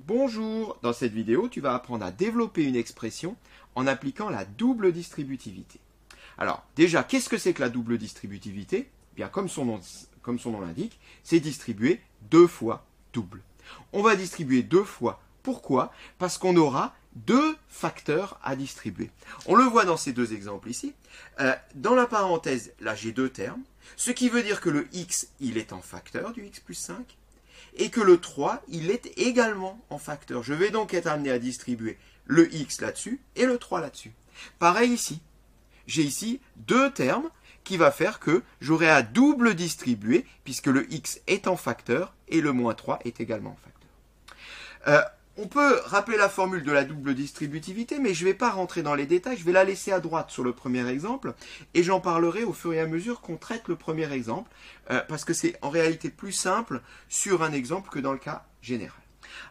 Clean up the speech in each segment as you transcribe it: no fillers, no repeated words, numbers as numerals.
Bonjour, dans cette vidéo, tu vas apprendre à développer une expression en appliquant la double distributivité. Alors, déjà, qu'est-ce que c'est que la double distributivité? Bien, comme son nom l'indique, c'est distribuer deux fois double. On va distribuer deux fois. Pourquoi? Parce qu'on aura deux facteurs à distribuer. On le voit dans ces deux exemples ici. Dans la parenthèse, là, j'ai deux termes, ce qui veut dire que le x, il est en facteur du x plus 5, et que le 3, il est également en facteur. Je vais donc être amené à distribuer le x là-dessus et le 3 là-dessus. Pareil ici. J'ai ici deux termes qui va faire que j'aurai à double distribuer puisque le x est en facteur et le moins 3 est également en facteur. On peut rappeler la formule de la double distributivité, mais je ne vais pas rentrer dans les détails. Je vais la laisser à droite sur le premier exemple et j'en parlerai au fur et à mesure qu'on traite le premier exemple parce que c'est en réalité plus simple sur un exemple que dans le cas général.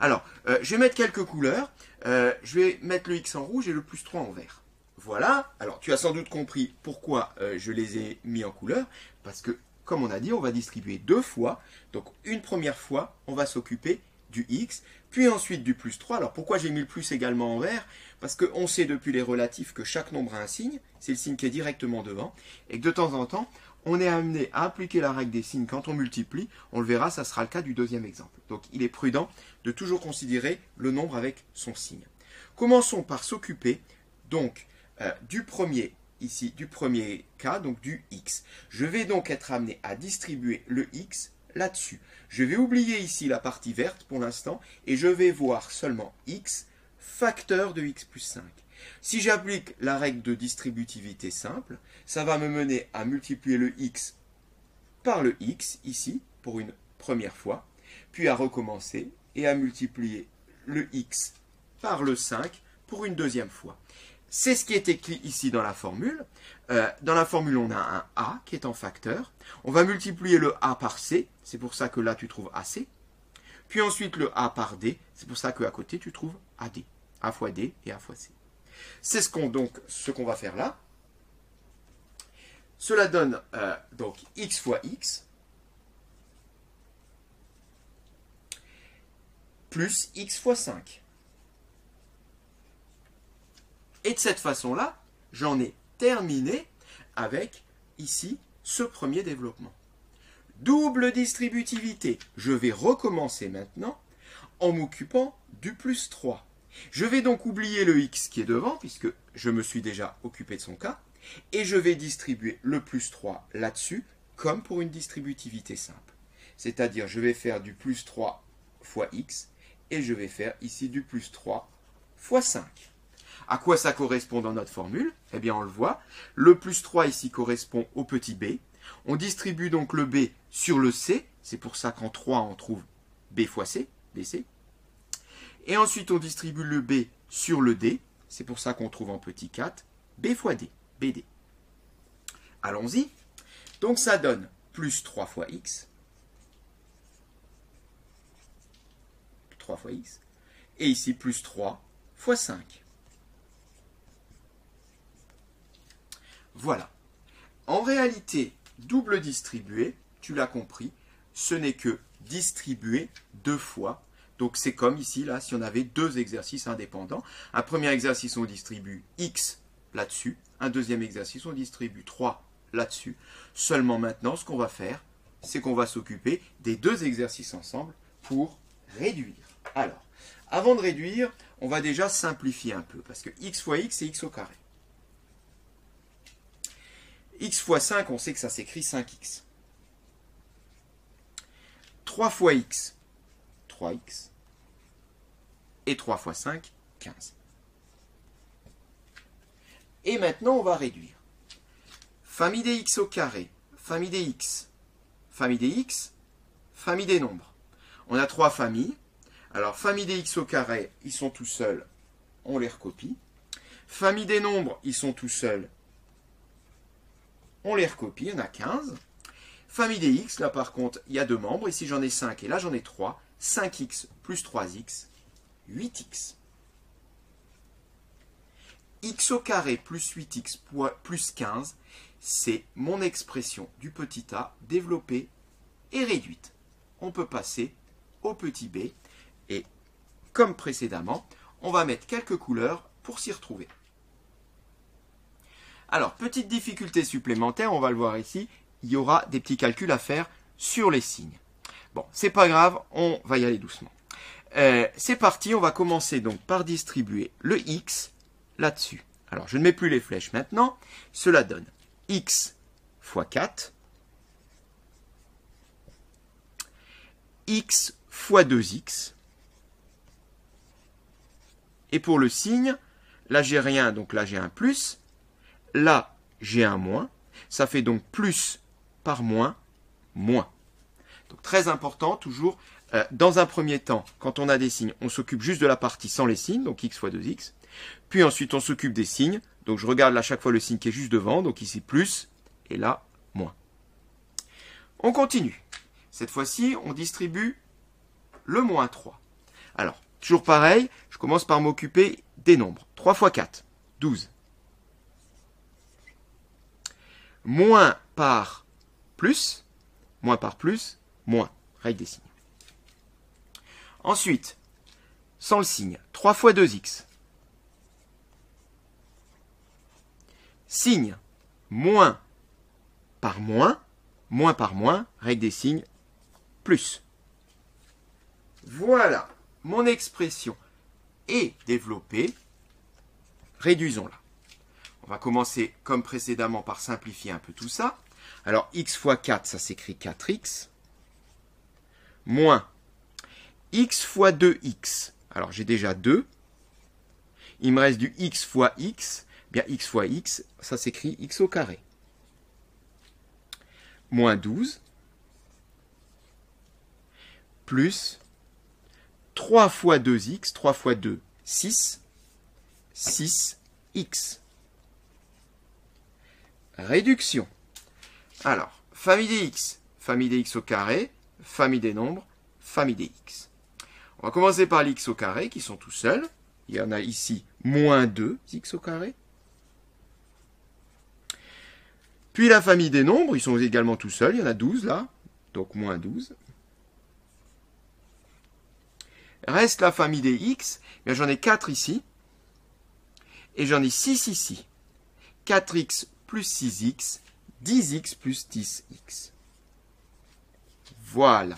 Alors, je vais mettre quelques couleurs. Je vais mettre le x en rouge et le plus 3 en vert. Voilà. Alors, tu as sans doute compris pourquoi je les ai mis en couleur. Parce que, comme on a dit, on va distribuer deux fois. Donc, une première fois, on va s'occuper du x, puis ensuite du plus 3. Alors, pourquoi j'ai mis le plus également en vert? Parce qu'on sait depuis les relatifs que chaque nombre a un signe. C'est le signe qui est directement devant. Et que de temps en temps, on est amené à appliquer la règle des signes quand on multiplie. On le verra, ça sera le cas du deuxième exemple. Donc, il est prudent de toujours considérer le nombre avec son signe. Commençons par s'occuper, donc, du premier cas, donc du x. Je vais donc être amené à distribuer le x là-dessus. Je vais oublier ici la partie verte pour l'instant et je vais voir seulement x facteur de x plus 5. Si j'applique la règle de distributivité simple, ça va me mener à multiplier le x par le x ici pour une première fois, puis à recommencer et à multiplier le x par le 5 pour une deuxième fois. C'est ce qui est écrit ici dans la formule. Dans la formule, on a un a qui est en facteur. On va multiplier le a par c. C'est pour ça que là, tu trouves ac. Puis ensuite, le a par d. C'est pour ça qu'à côté, tu trouves ad. A fois d et a fois c. C'est ce qu'on va faire là. Cela donne donc x fois x plus x fois 5. Et de cette façon-là, j'en ai terminé avec, ici, ce premier développement. Double distributivité. Je vais recommencer maintenant en m'occupant du plus 3. Je vais donc oublier le x qui est devant, puisque je me suis déjà occupé de son cas, et je vais distribuer le plus 3 là-dessus, comme pour une distributivité simple. C'est-à-dire, je vais faire du plus 3 fois x, et je vais faire ici du plus 3 fois 5. À quoi ça correspond dans notre formule? Eh bien, on le voit. Le plus 3 ici correspond au petit b. On distribue donc le b sur le c. C'est pour ça qu'en 3, on trouve b fois c, bc. Et ensuite, on distribue le b sur le d. C'est pour ça qu'on trouve en petit 4 b fois d, bd. Allons-y. Donc, ça donne plus 3 fois x. 3 fois x. Et ici, plus 3 fois 5. Voilà. En réalité, double distribuer, tu l'as compris, ce n'est que distribuer deux fois. Donc c'est comme ici, là, si on avait deux exercices indépendants. Un premier exercice, on distribue x là-dessus. Un deuxième exercice, on distribue 3 là-dessus. Seulement maintenant, ce qu'on va faire, c'est qu'on va s'occuper des deux exercices ensemble pour réduire. Alors, avant de réduire, on va déjà simplifier un peu, parce que x fois x, c'est x au carré. X fois 5, on sait que ça s'écrit 5x. 3 fois x, 3x. Et 3 fois 5, 15. Et maintenant, on va réduire. Famille des x au carré, famille des x, famille des x, famille des nombres. On a trois familles. Alors, famille des x au carré, ils sont tout seuls, on les recopie. Famille des nombres, ils sont tout seuls, on les recopie, on a 15. Famille des x, là par contre, il y a deux membres. Ici j'en ai 5 et là j'en ai 3. 5x plus 3x, 8x. X au carré plus 8x plus 15, c'est mon expression du petit a développée et réduite. On peut passer au petit b et comme précédemment, on va mettre quelques couleurs pour s'y retrouver. Alors, petite difficulté supplémentaire, on va le voir ici, il y aura des petits calculs à faire sur les signes. Bon, c'est pas grave, on va y aller doucement. C'est parti, on va commencer donc par distribuer le x là-dessus. Alors, je ne mets plus les flèches maintenant, cela donne x fois 4, x fois 2x, et pour le signe, là j'ai rien, donc là j'ai un plus, là j'ai un moins, ça fait donc plus par moins, moins. Donc très important, toujours, dans un premier temps, quand on a des signes, on s'occupe juste de la partie sans les signes, donc x fois 2x, puis ensuite on s'occupe des signes, donc je regarde à chaque fois le signe qui est juste devant, donc ici plus, et là moins. On continue. Cette fois-ci, on distribue le moins 3. Alors, toujours pareil, je commence par m'occuper des nombres. 3 fois 4, 12. Moins par plus, moins, règle des signes. Ensuite, sans le signe, 3 fois 2x. Signe, moins par moins, règle des signes, plus. Voilà, mon expression est développée. Réduisons-la. On va commencer comme précédemment par simplifier un peu tout ça. Alors x fois 4, ça s'écrit 4x, moins x fois 2x. Alors j'ai déjà 2. Il me reste du x fois x. Bien x fois x, ça s'écrit x au carré. Moins 12. Plus 3 fois 2x, 3 fois 2, 6, 6x. Réduction. Alors, famille des x au carré, famille des nombres, famille des x. On va commencer par l'x au carré, qui sont tout seuls. Il y en a ici moins 2x au carré. Puis la famille des nombres, ils sont également tout seuls. Il y en a 12 là, donc moins 12. Reste la famille des x, j'en ai 4 ici, et j'en ai 6 ici. 4x plus 6x, 10x plus 10x. Voilà.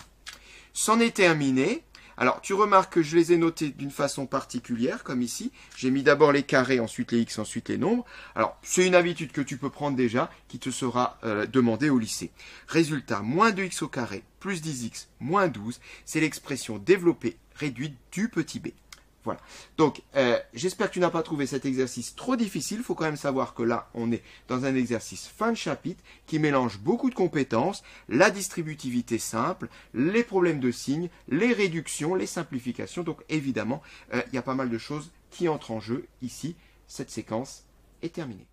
C'en est terminé. Alors, tu remarques que je les ai notés d'une façon particulière, comme ici. J'ai mis d'abord les carrés, ensuite les x, ensuite les nombres. Alors, c'est une habitude que tu peux prendre déjà, qui te sera demandée au lycée. Résultat, moins 2x au carré, plus 10x, moins 12, c'est l'expression développée réduite du petit b. Voilà. Donc, j'espère que tu n'as pas trouvé cet exercice trop difficile. Il faut quand même savoir que là, on est dans un exercice fin de chapitre qui mélange beaucoup de compétences, la distributivité simple, les problèmes de signes, les réductions, les simplifications. Donc, évidemment, il y a pas mal de choses qui entrent en jeu ici. Cette séquence est terminée.